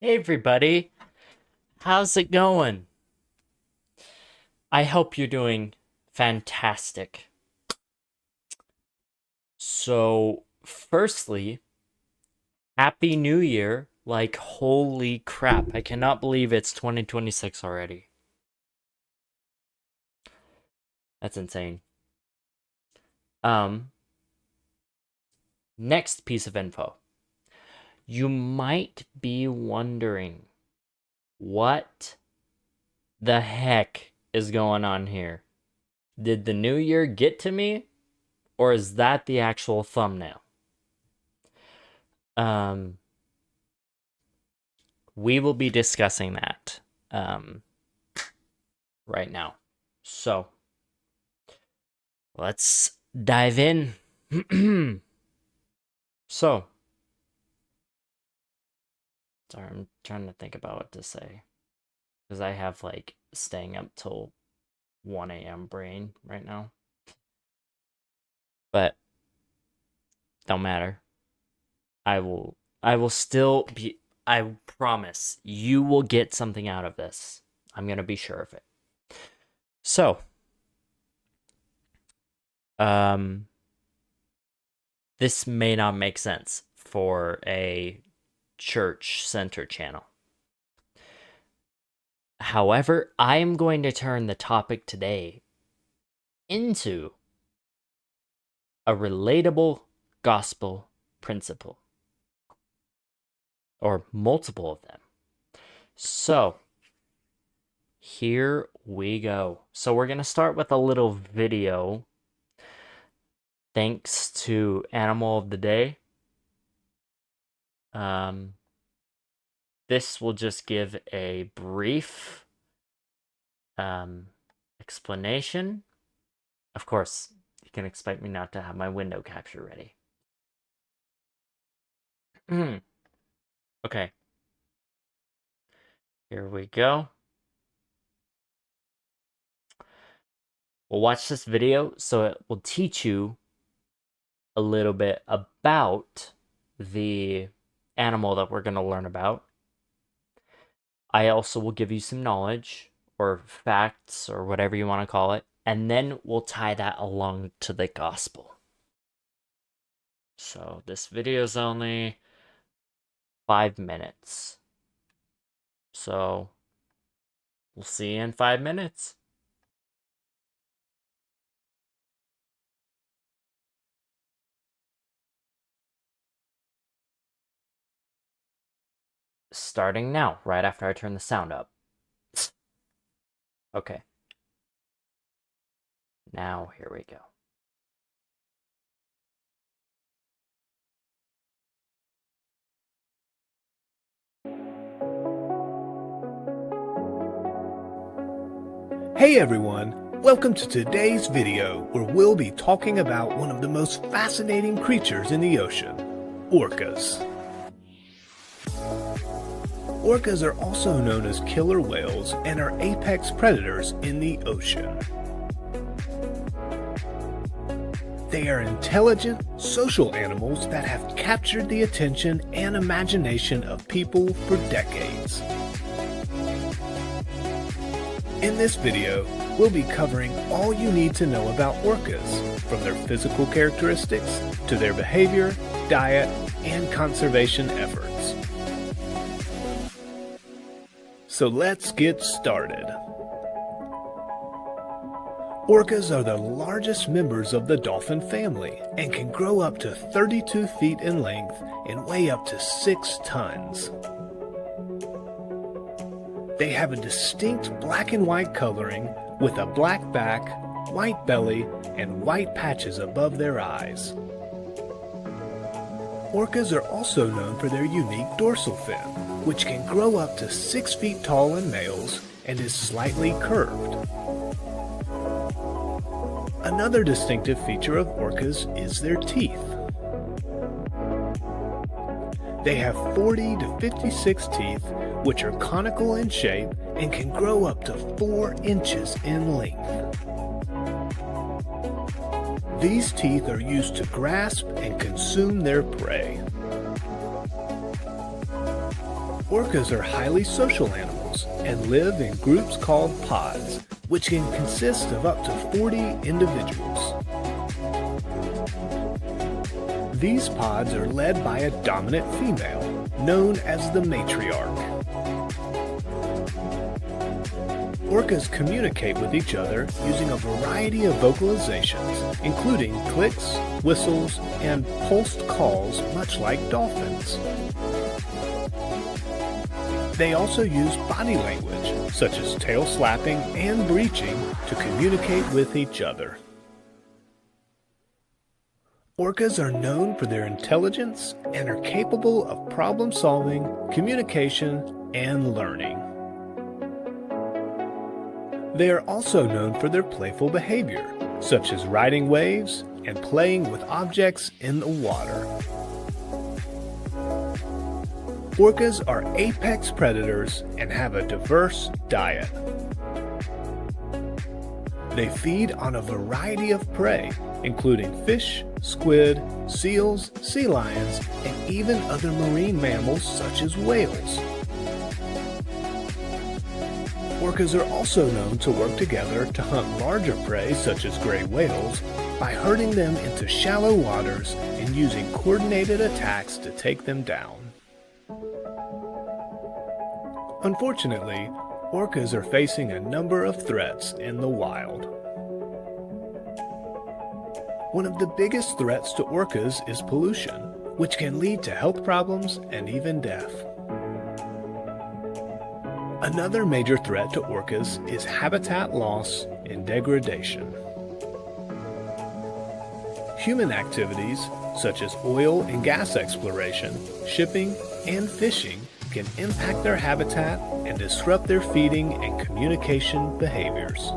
Hey everybody, how's it going? I hope you're doing fantastic. So, firstly, Happy New Year. Like, holy crap, I cannot believe it's 2026 already. That's insane. Um, Next piece of info. You might be wondering what the heck is going on here? Did the new year get to me? Or is that the actual thumbnail? Um, we will be discussing that right now. So let's dive in. So, sorry, I'm trying to think about what to say because I have like staying up till 1 a.m. brain right now. But don't matter. I will still be I promise you will get something out of this. I'm going to be sure of it. So, um this may not make sense for a church center channel. However, I am going to turn the topic today into a relatable gospel principle, or multiple of them. So, here we go. So, we're going to start with a little video. Thanks to Animal of the Day. This will just give a brief explanation. Of course, you can expect me not to have my window capture ready. Okay. Here we go. We'll watch this video so it will teach you a little bit about the animal that we're going to learn about. I also will give you some knowledge or facts or whatever you want to call it, and then we'll tie that along to the gospel. So this video is only 5 minutes. So we'll see you in 5 minutes. Starting now, right after I turn the sound up. Okay. Now, here we go. Hey everyone, welcome to today's video where we'll be talking about one of the most fascinating creatures in the ocean, orcas. Orcas are also known as killer whales and are apex predators in the ocean. They are intelligent, social animals that have captured the attention and imagination of people for decades. In this video, we'll be covering all you need to know about orcas, from their physical characteristics to their behavior, diet, and conservation efforts. So let's get started. Orcas are the largest members of the dolphin family and can grow up to 32 feet in length and weigh up to 6 tons. They have a distinct black and white coloring with a black back, white belly, and white patches above their eyes. Orcas are also known for their unique dorsal fin, which can grow up to 6 feet tall in males and is slightly curved. Another distinctive feature of orcas is their teeth. They have 40 to 56 teeth, which are conical in shape and can grow up to 4 inches in length. These teeth are used to grasp and consume their prey. Orcas are highly social animals and live in groups called pods, which can consist of up to 40 individuals. These pods are led by a dominant female, known as the matriarch. Orcas communicate with each other using a variety of vocalizations, including clicks, whistles, and pulsed calls, much like dolphins. They also use body language, such as tail slapping and breaching, to communicate with each other. Orcas are known for their intelligence and are capable of problem solving, communication, and learning. They are also known for their playful behavior, such as riding waves and playing with objects in the water. Orcas are apex predators and have a diverse diet. They feed on a variety of prey, including fish, squid, seals, sea lions, and even other marine mammals such as whales. Orcas are also known to work together to hunt larger prey such as gray whales by herding them into shallow waters and using coordinated attacks to take them down. Unfortunately, orcas are facing a number of threats in the wild. One of the biggest threats to orcas is pollution, which can lead to health problems and even death. Another major threat to orcas is habitat loss and degradation. Human activities, such as oil and gas exploration, shipping, and fishing, can impact their habitat and disrupt their feeding and communication behaviors.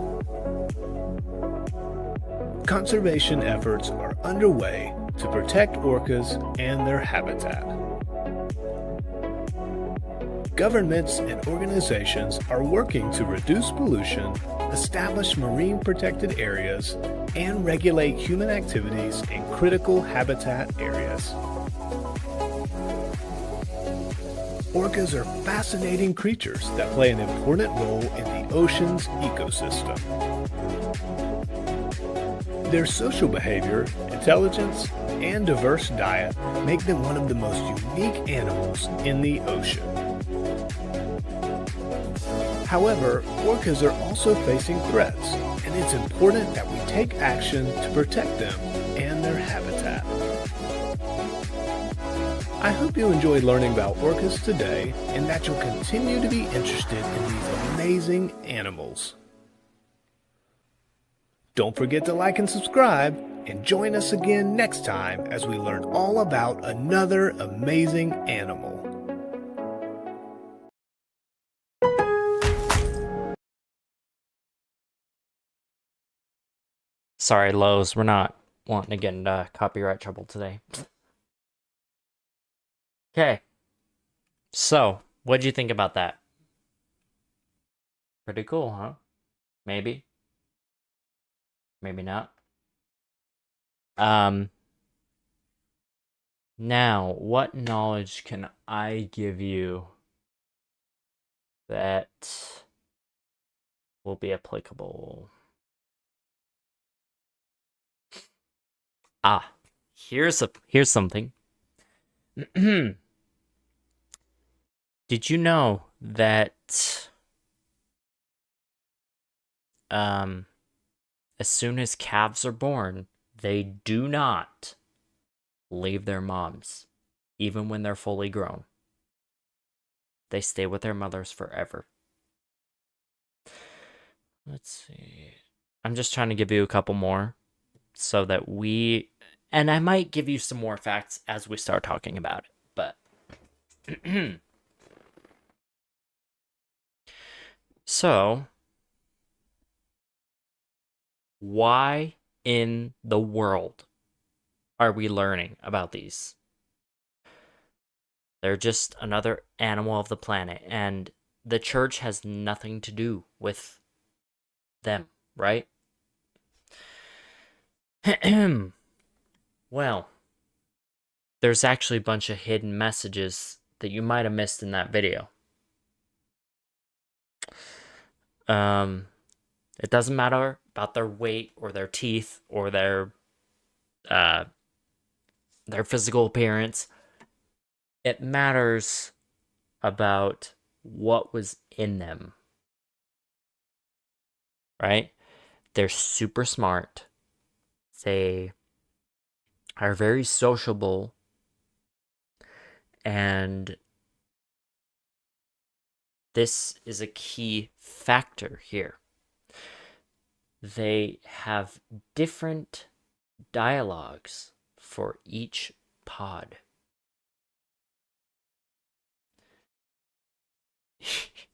Conservation efforts are underway to protect orcas and their habitat. Governments and organizations are working to reduce pollution, establish marine protected areas, and regulate human activities in critical habitat areas. Orcas are fascinating creatures that play an important role in the ocean's ecosystem. Their social behavior, intelligence, and diverse diet make them one of the most unique animals in the ocean. However, orcas are also facing threats, and it's important that we take action to protect them and their habitat. I hope you enjoyed learning about orcas today and that you'll continue to be interested in these amazing animals. Don't forget to like and subscribe, and join us again next time as we learn all about another amazing animal. Sorry, Lowe's, we're not wanting to get into copyright trouble today. Okay, so what'd you think about that? Pretty cool, huh? Maybe. Maybe not. Now, what knowledge can I give you that will be applicable? Here's something. Did you know that as soon as calves are born, they do not leave their moms, even when they're fully grown. They stay with their mothers forever. Let's see. I'm just trying to give you a couple more so that and I might give you some more facts as we start talking about it, but so why in the world are we learning about these? They're just another animal of the planet, and the church has nothing to do with them, right? Well, there's actually a bunch of hidden messages that you might have missed in that video. It doesn't matter about their weight or their teeth or uh, their physical appearance. It matters about what was in them, right? They're super smart. They are very sociable, and this is a key factor here. They have different dialogues for each pod.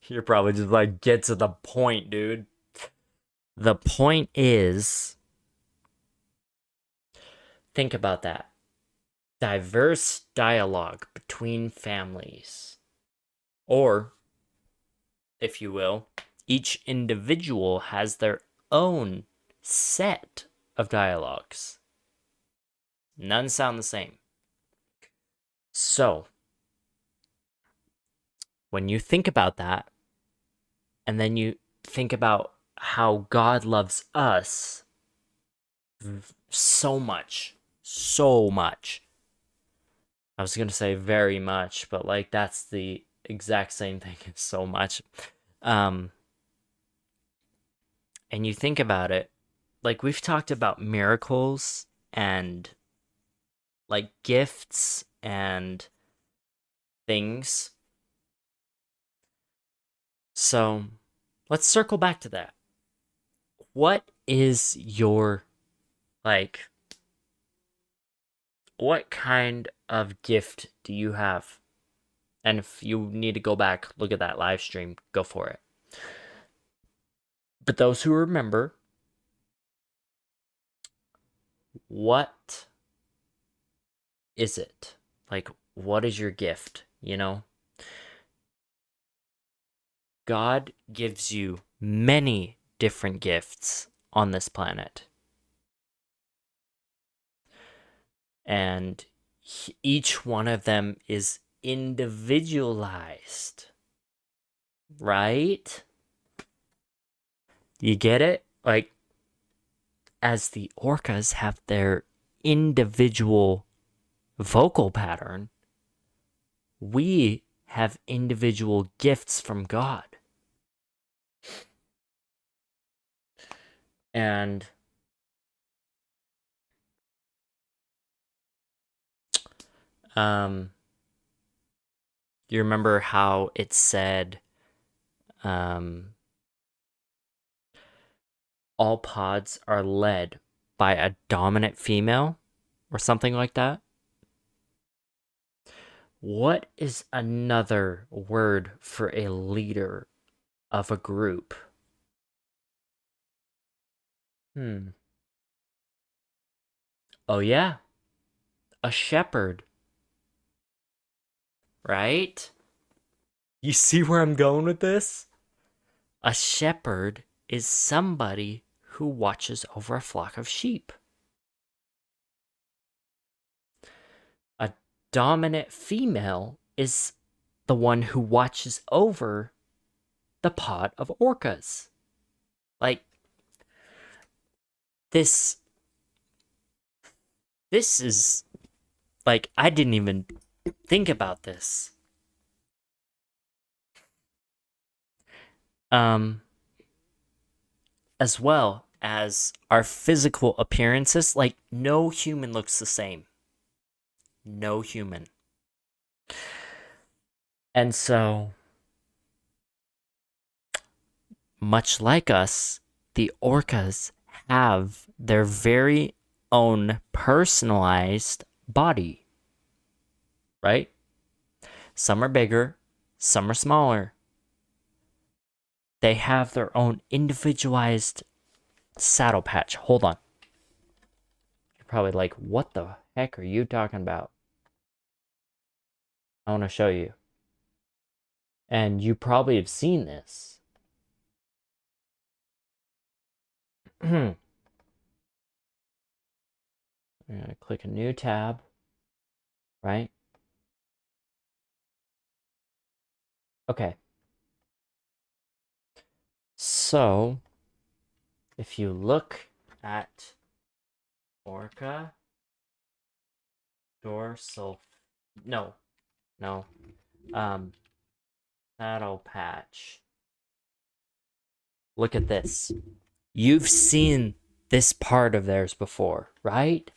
You're probably just like, get to the point, dude. The point is, think about that. Diverse dialogue between families. Or, if you will, each individual has their own set of dialogues. None sound the same. So, when you think about that, and then you think about how God loves us so much, so much. I was going to say very much, but like that's the exact same thing as so much. And you think about it, like we've talked about miracles and like gifts and things. So let's circle back to that. What is your, like, what kind of gift do you have? And if you need to go back, look at that live stream, go for it. But those who remember, what is it? Like, what is your gift? You know? God gives you many different gifts on this planet. And each one of them is individualized. Right? You get it? Like, as the orcas have their individual vocal pattern, we have individual gifts from God. And you remember how it said all pods are led by a dominant female or something like that? What is another word for a leader of a group? Oh, yeah. A shepherd. Right? You see where I'm going with this? A shepherd is somebody who watches over a flock of sheep. A dominant female is the one who watches over the pod of orcas. Like, this is, like, I didn't even think about this. As well as our physical appearances, like, no human looks the same. No human. And so, much like us, the orcas have their very own personalized body, right? Some are bigger, some are smaller. They have their own individualized saddle patch. Hold on. You're probably like, what the heck are you talking about? I want to show you. And you probably have seen this. I'm going to click a new tab, right? Okay. So, if you look at Orca dorsal, no, no, um, saddle patch. Look at this. You've seen this part of theirs before, right?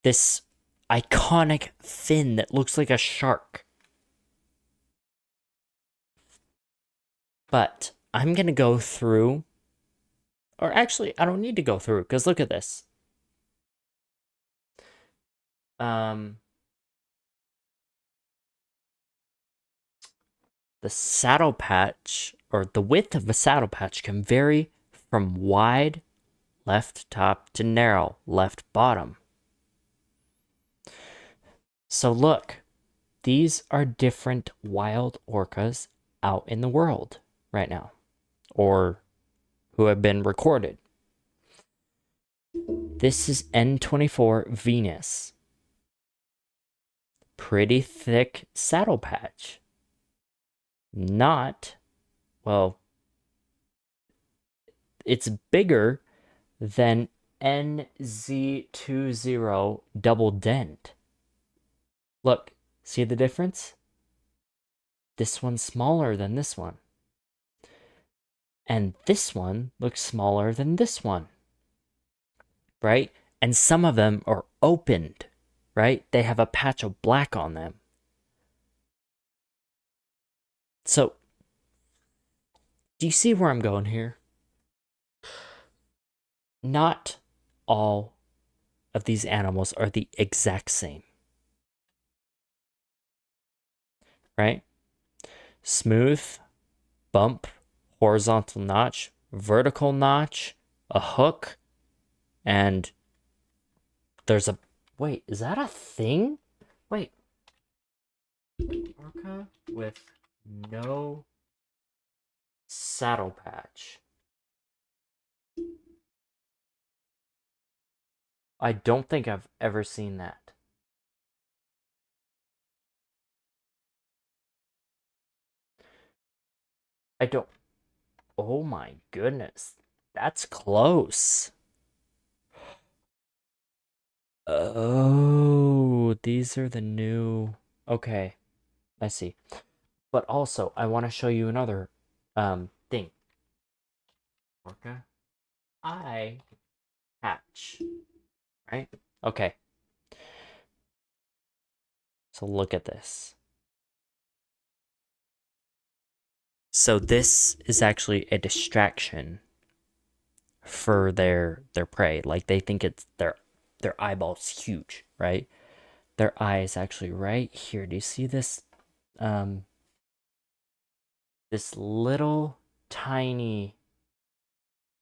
This iconic fin that looks like a shark. But I'm going to go through, or actually, I don't need to go through because look at this. Um, the saddle patch, or the width of a saddle patch, can vary from wide left top to narrow left bottom. So look, these are different wild orcas out in the world right now, or who have been recorded. This is N24 Venus. Pretty thick saddle patch. Not, well, it's bigger than NZ20 double dent. Look, see the difference? This one's smaller than this one. And this one looks smaller than this one. Right? And some of them are opened, right? They have a patch of black on them. So, do you see where I'm going here? Not all of these animals are the exact same. Right? Smooth, bump, horizontal notch, vertical notch, a hook, and there's a... Wait, is that a thing? Wait. Orca with no saddle patch. I don't think I've ever seen that. I don't... Oh my goodness. That's close. Oh, these are the new... Okay, I see. But also, I want to show you another thing. Orca eye patch. Right? Okay. So look at this. So this is actually a distraction for their prey. Like they think it's their eyeball's huge, right? Their eye is actually right here. Do you see this this little tiny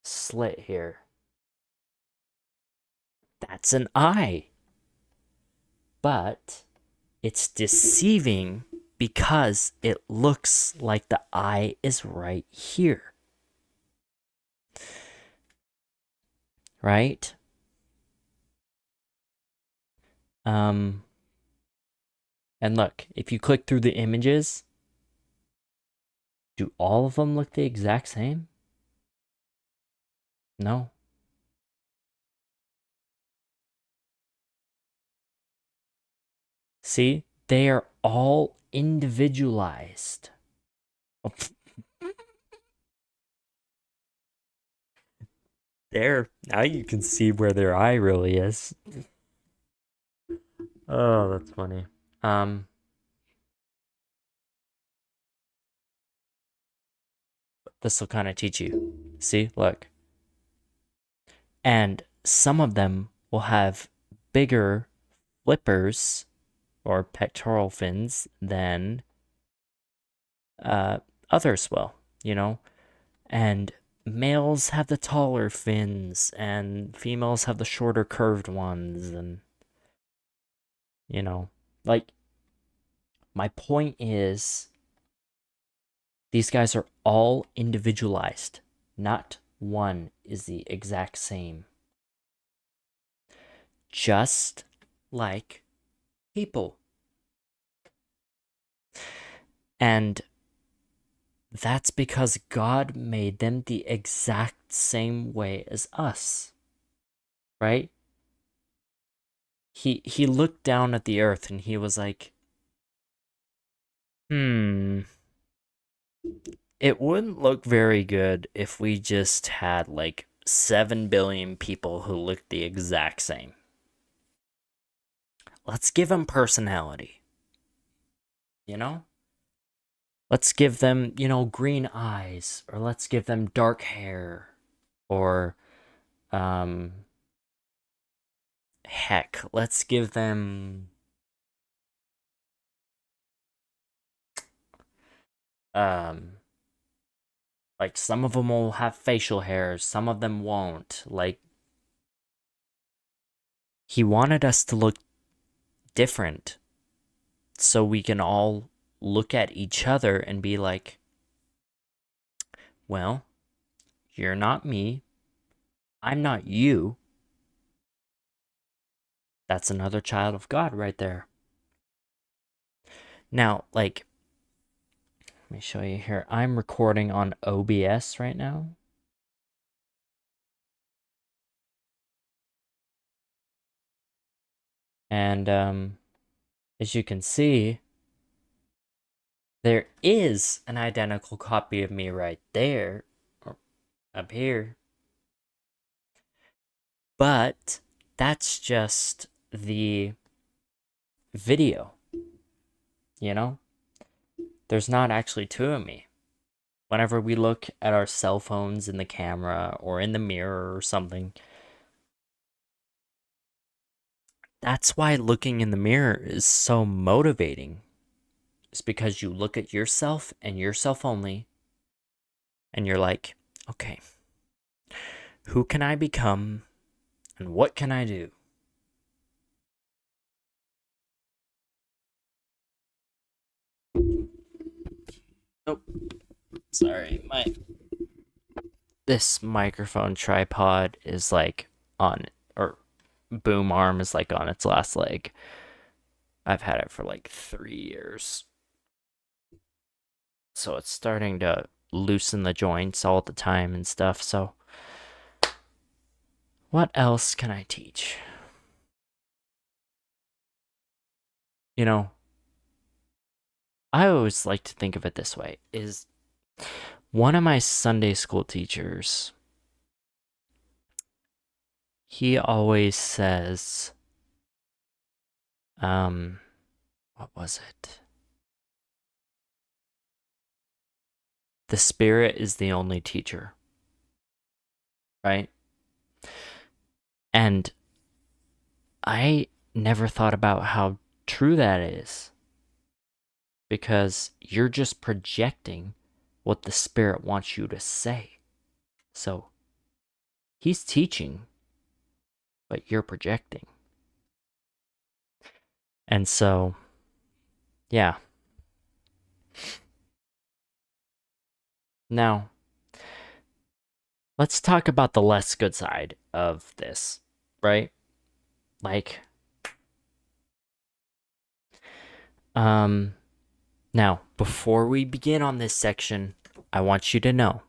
slit here? That's an eye. But it's deceiving because it looks like the eye is right here. Right? And look, if you click through the images, do all of them look the exact same? No. See, they are all individualized. There, now you can see where their eye really is. Oh, that's funny. This will kind of teach you. See, look. And some of them will have bigger flippers or pectoral fins than others will, you know? And males have the taller fins and females have the shorter curved ones, and you know, like, my point is these guys are all individualized. Not one is the exact same. Just like people. And that's because God made them the exact same way as us, right? He looked down at the earth and he was like, it wouldn't look very good if we just had like 7 billion people who look the exact same. Let's give them personality, you know? Let's give them, green eyes, or let's give them dark hair, or, um, heck, let's give them, um, like some of them will have facial hairs, some of them won't. Like, he wanted us to look different so we can all look at each other and be like, well, you're not me, I'm not you. That's another child of God right there. Now, like, let me show you here. I'm recording on OBS right now. And as you can see, there is an identical copy of me right there, or up here. But that's just the video, you know? There's not actually two of me. Whenever we look at our cell phones in the camera or in the mirror or something, that's why looking in the mirror is so motivating. It's because you look at yourself and yourself only, and you're like, okay, who can I become and what can I do? Oh, sorry, this microphone tripod is like on, or boom arm is like on its last leg. I've had it for like 3 years. So it's starting to loosen the joints all the time and stuff. So what else can I teach? You know, I always like to think of it this way, is one of my Sunday school teachers, he always says, what was it? The Spirit is the only teacher, right? And I never thought about how true that is, because you're just projecting what the Spirit wants you to say. So he's teaching, but you're projecting. And so, yeah. Now, let's talk about the less good side of this, right? Like, now, before we begin on this section, I want you to know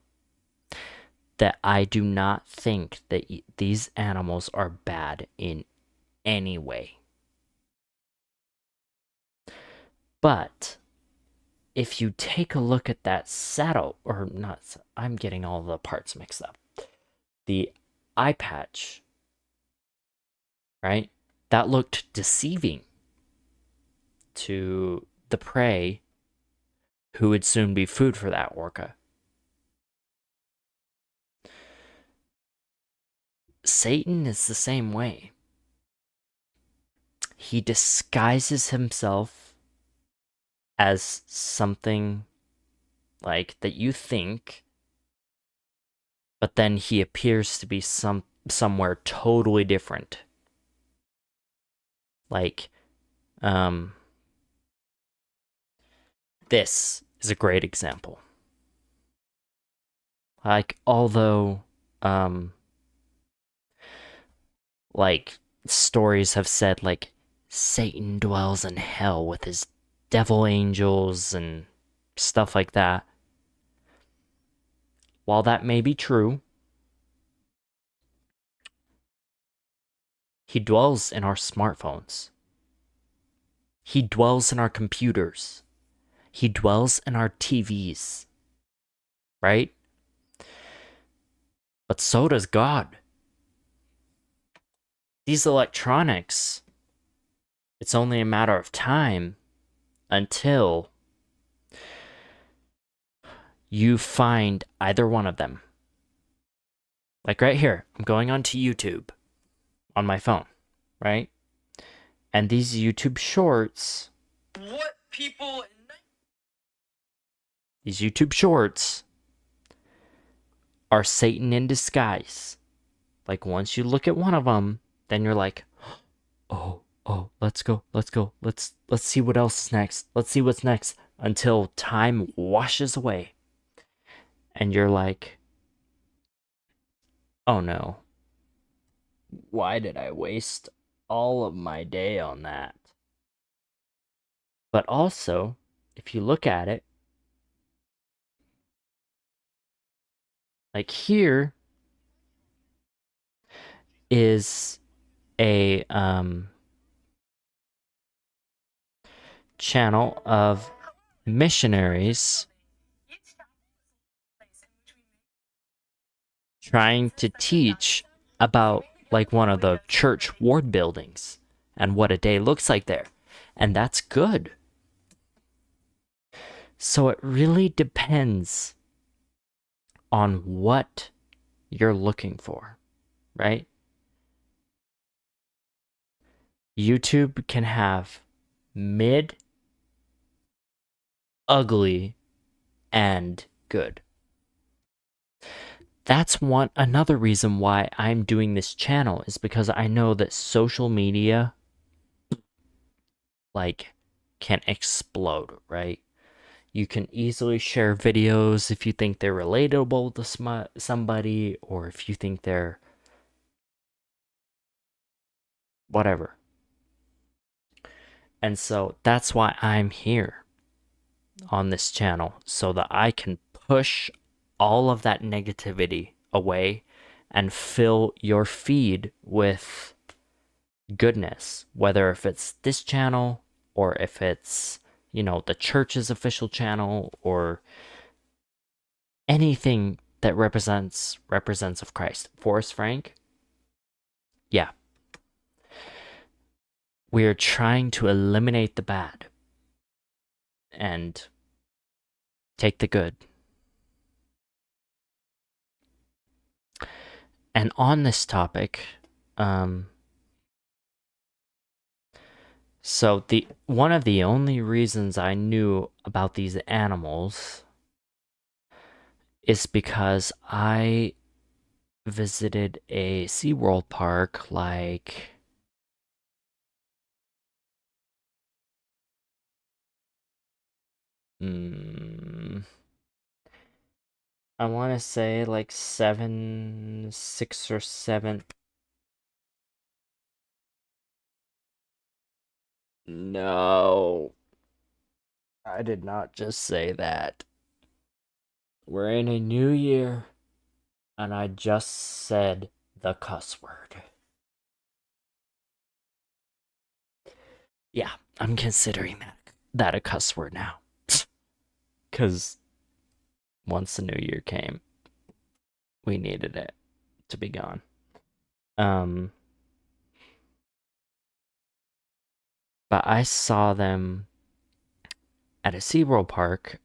that I do not think that these animals are bad in any way. But if you take a look at that saddle, or not, I'm getting all the parts mixed up. The eye patch, right? That looked deceiving to the prey who would soon be food for that orca. Satan is the same way. He disguises himself as something like that you think, but then he appears to be somewhere totally different. Like, this is a great example. Like, although, like, stories have said, like, Satan dwells in hell with his devil angels and stuff like that. While that may be true, he dwells in our smartphones. He dwells in our computers. He dwells in our TVs, right? But so does God. These electronics, it's only a matter of time until you find either one of them. Like right here, I'm going onto YouTube on my phone, right? And these YouTube shorts, these YouTube shorts are Satan in disguise. Like once you look at one of them, then you're like, oh, let's go. Let's see what else is next. Let's see what's next until time washes away. And you're like, oh no. Why did I waste all of my day on that? But also, if you look at it, like here is a channel of missionaries trying to teach about like one of the church ward buildings and what a day looks like there. And that's good. So it really depends on what you're looking for, right? YouTube can have mid, ugly, and good. That's another reason why I'm doing this channel is because I know that social media like can explode, right? You can easily share videos if you think they're relatable to somebody, or if you think they're whatever. And so that's why I'm here on this channel, so that I can push all of that negativity away and fill your feed with goodness, whether if it's this channel or if it's, you know, the church's official channel or anything that represents of Christ. Forrest Frank, yeah. We're trying to eliminate the bad and take the good. And on this topic, so one of the only reasons I knew about these animals is because I visited a SeaWorld park like I want to say like 6 or 7. No, I did not just say that. We're in a new year, and I just said the cuss word. Yeah, I'm considering that a cuss word now. Because once the new year came, we needed it to be gone. But I saw them at a SeaWorld park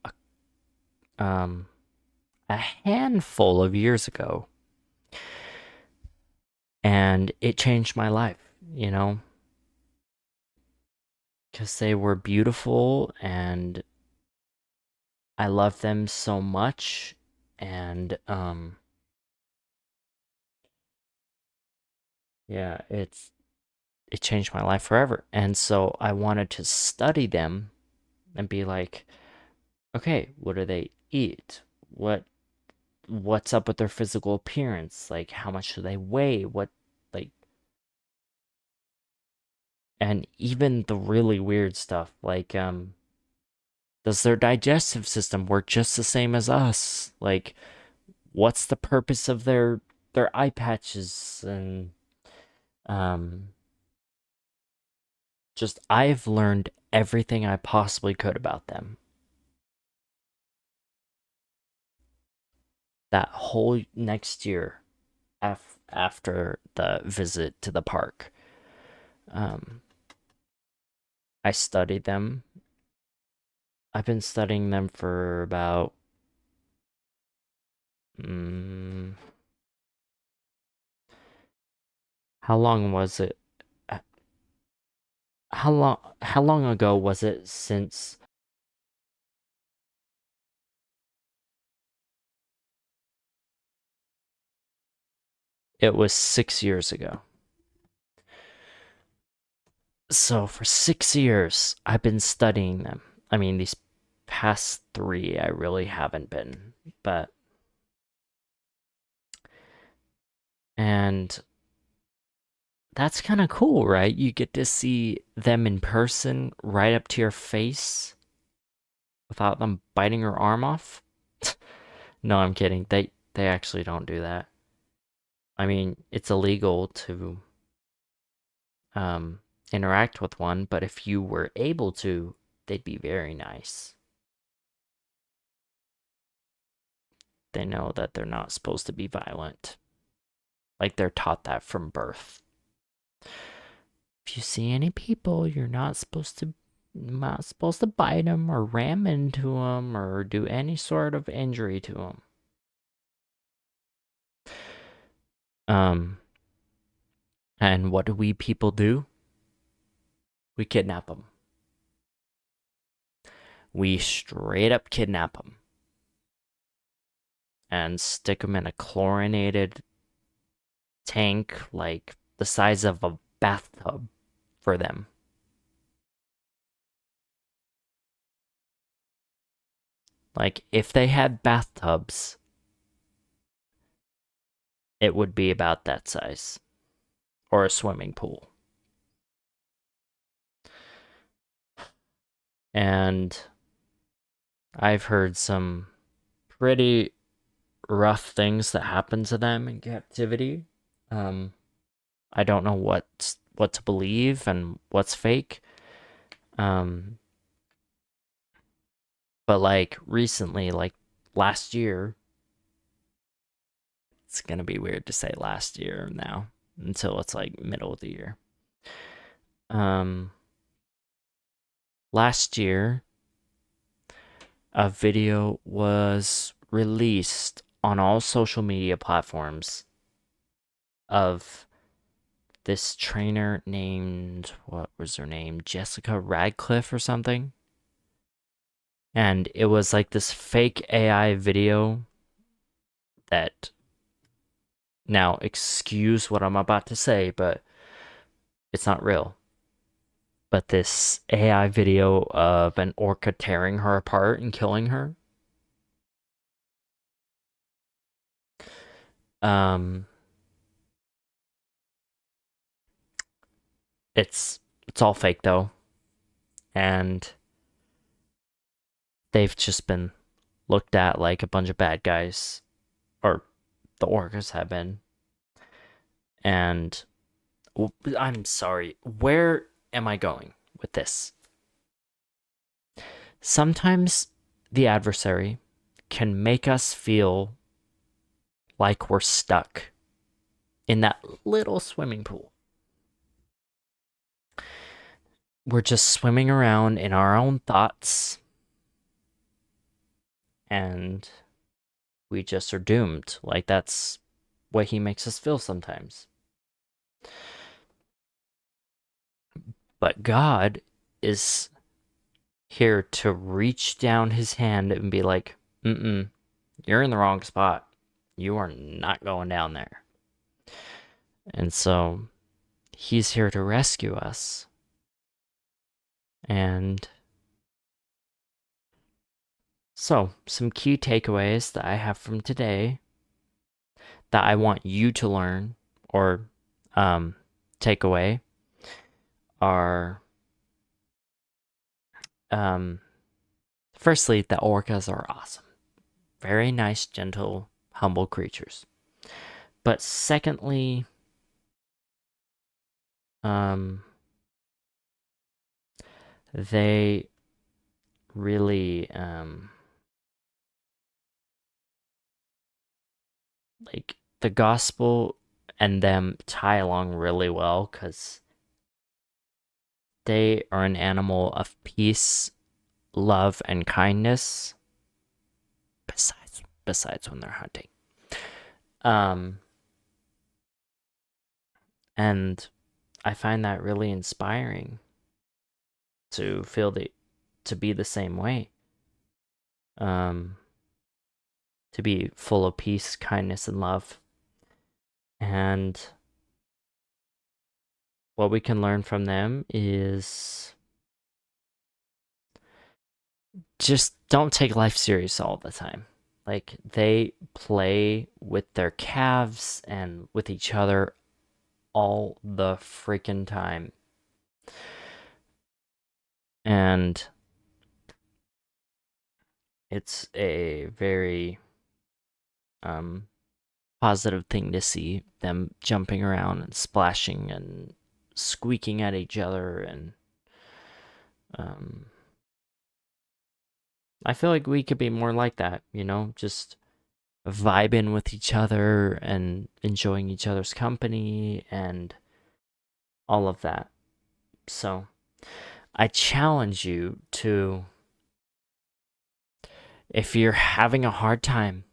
a handful of years ago. And it changed my life, you know? Because they were beautiful and I loved them so much. And, yeah, it changed my life forever. And so I wanted to study them and be like, okay, what do they eat? What's up with their physical appearance? Like, how much do they weigh? And even the really weird stuff, like, Does their digestive system work just the same as us? Like, what's the purpose of their eye patches? And um just I've learned everything I possibly could about them. That whole next year after the visit to the park. Um, I studied them. I've been studying them for about mm, how long was it? Uh, how long ago was it since it was 6 years ago? So for 6 years, I've been studying them. I mean, these past three, I really haven't been, but and that's kind of cool, right? You get to see them in person right up to your face without them biting your arm off. No, I'm kidding. They actually don't do that. I mean, it's illegal to um interact with one, but if you were able to, they'd be very nice. They know that they're not supposed to be violent. Like they're taught that from birth. If you see any people, you're not supposed to bite them or ram into them or do any sort of injury to them. Um, and what do we people do? We kidnap them. We straight up kidnap them and stick them in a chlorinated tank like the size of a bathtub for them. Like if they had bathtubs, it would be about that size, or a swimming pool. And I've heard some pretty rough things that happen to them in captivity. Um, I don't know what to believe and what's fake. Um, but like recently, like last year, it's gonna be weird to say last year now until it's like middle of the year. Um, Last year, a video was released on all social media platforms of this trainer named, what was her name? Jessica Radcliffe or something. And it was like this fake AI video that, now excuse what I'm about to say, but it's not real. But this AI video of an orca tearing her apart and killing her. Um, it's all fake though, and they've just been looked at like a bunch of bad guys, or the orcas have been. And I'm sorry, where am I going with this? Sometimes the adversary can make us feel like we're stuck in that little swimming pool. We're just swimming around in our own thoughts, and we just are doomed. Like that's what he makes us feel sometimes. But God is here to reach down his hand and be like, you're in the wrong spot. You are not going down there. And so he's here to rescue us. And so, some key takeaways that I have from today that I want you to learn or take away are firstly, the orcas are awesome. Very nice, gentle, humble creatures. But secondly, they really like the gospel and them tie along really well because they are an animal of peace, love, and kindness. Besides when they're hunting. And I find that really inspiring to to be the same way. To be full of peace, kindness, and love. And what we can learn from them is just don't take life serious all the time. Like, they play with their calves and with each other all the freaking time. And it's a very positive thing to see them jumping around and splashing and squeaking at each other. And I feel like we could be more like that, just vibing with each other and enjoying each other's company and all of that. So I challenge you to, if you're having a hard time,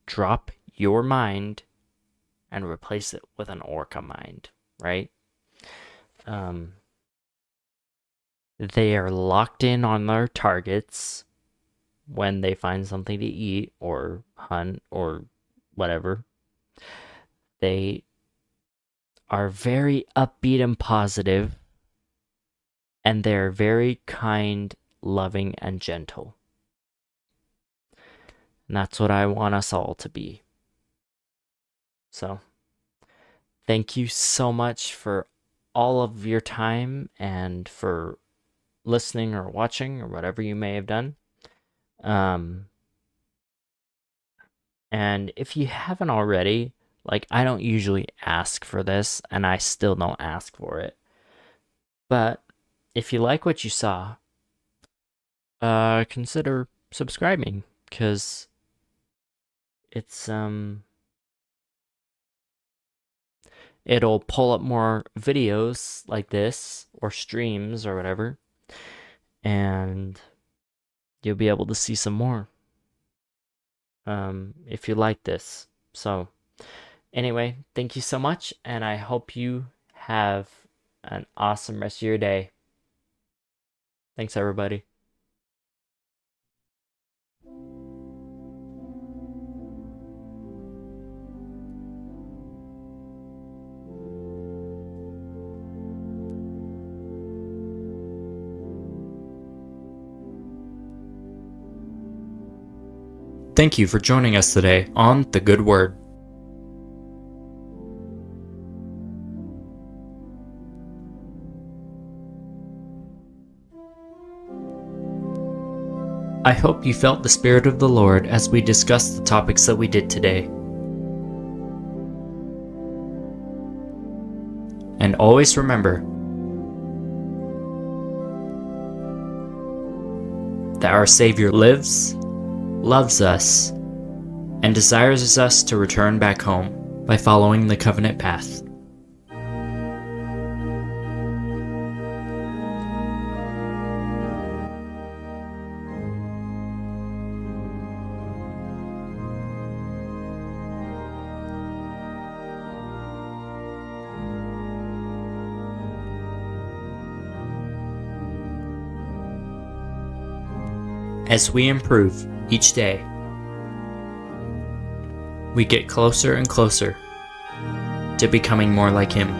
drop your mind and replace it with an orca mind, right? They are locked in on their targets when they find something to eat or hunt or whatever. They are very upbeat and positive, and they're very kind, loving, and gentle. And that's what I want us all to be. So, thank you so much for all of your time and for listening or watching or whatever you may have done. And if you haven't already, like, I don't usually ask for this, and I still don't ask for it. But if you like what you saw, consider subscribing, because it's it'll pull up more videos like this or streams or whatever, and you'll be able to see some more if you like this. So anyway, thank you so much, and I hope you have an awesome rest of your day. Thanks, everybody. Thank you for joining us today on The Good Word. I hope you felt the Spirit of the Lord as we discussed the topics that we did today. And always remember that our Savior lives, loves us, and desires us to return back home by following the covenant path. As we improve each day, we get closer and closer to becoming more like Him.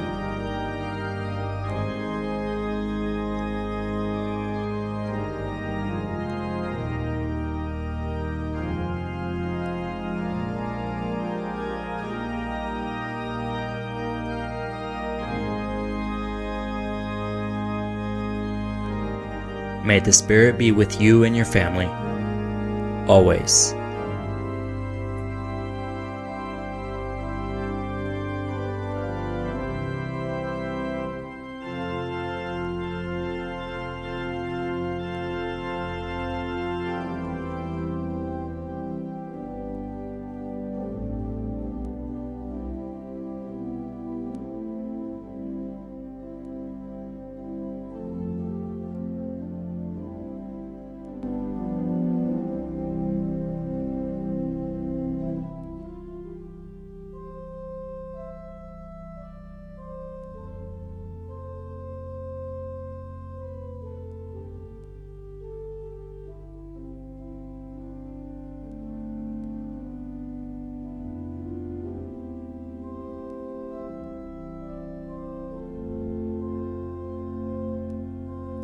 May the Spirit be with you and your family, always.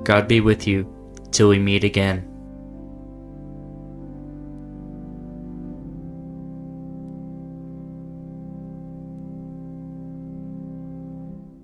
God be with you till we meet again.